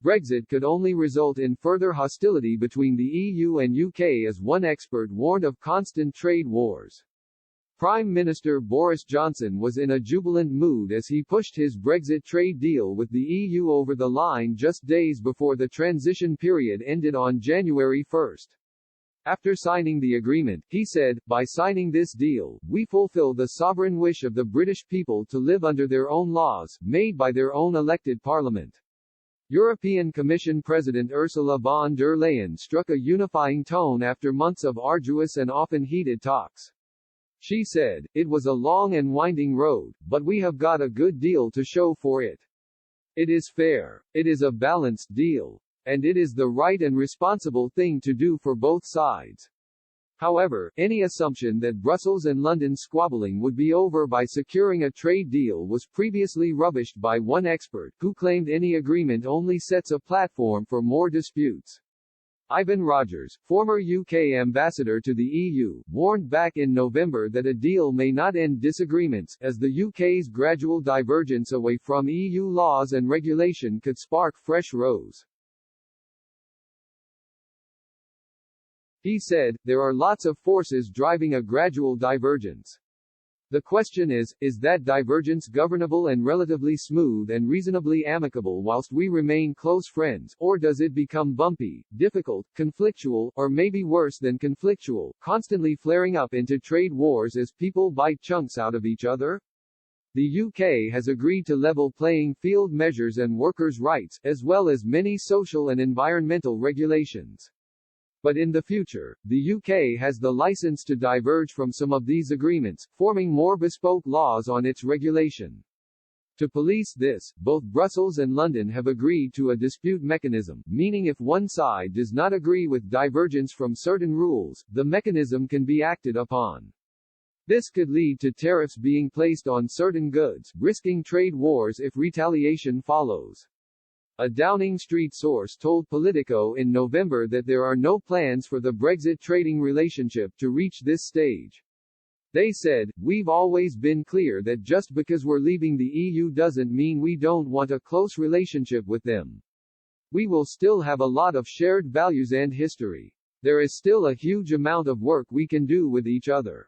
Brexit could only result in further hostility between the EU and UK, as one expert warned of constant trade wars. Prime Minister Boris Johnson was in a jubilant mood as he pushed his Brexit trade deal with the EU over the line just days before the transition period ended on January 1. After signing the agreement, he said, "By signing this deal, we fulfill the sovereign wish of the British people to live under their own laws, made by their own elected parliament." European Commission President Ursula von der Leyen struck a unifying tone after months of arduous and often heated talks. She said, "It was a long and winding road, but we have got a good deal to show for it. It is fair. It is a balanced deal. And it is the right and responsible thing to do for both sides." However, any assumption that Brussels and London's squabbling would be over by securing a trade deal was previously rubbished by one expert, who claimed any agreement only sets a platform for more disputes. Ivan Rogers, former UK ambassador to the EU, warned back in November that a deal may not end disagreements, as the UK's gradual divergence away from EU laws and regulation could spark fresh rows. He said, "There are lots of forces driving a gradual divergence. The question is that divergence governable and relatively smooth and reasonably amicable whilst we remain close friends, or does it become bumpy, difficult, conflictual, or maybe worse than conflictual, constantly flaring up into trade wars as people bite chunks out of each other?" The UK has agreed to level playing field measures and workers' rights, as well as many social and environmental regulations. But in the future, the UK has the license to diverge from some of these agreements, forming more bespoke laws on its regulation. To police this, both Brussels and London have agreed to a dispute mechanism, meaning if one side does not agree with divergence from certain rules, the mechanism can be acted upon. This could lead to tariffs being placed on certain goods, risking trade wars if retaliation follows. A Downing Street source told Politico in November that there are no plans for the Brexit trading relationship to reach this stage. They said, "We've always been clear that just because we're leaving the EU doesn't mean we don't want a close relationship with them. We will still have a lot of shared values and history. There is still a huge amount of work we can do with each other.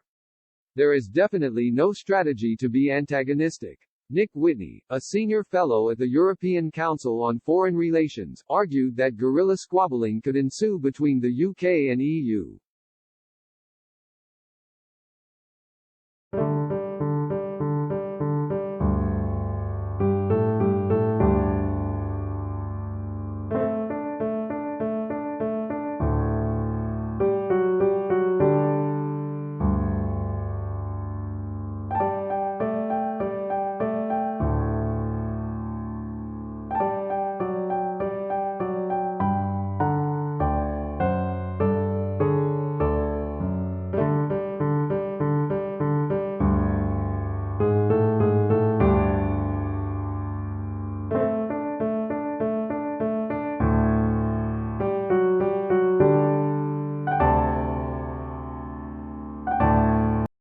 There is definitely no strategy to be antagonistic." Nick Whitney, a senior fellow at the European Council on Foreign Relations, argued that guerrilla squabbling could ensue between the UK and EU.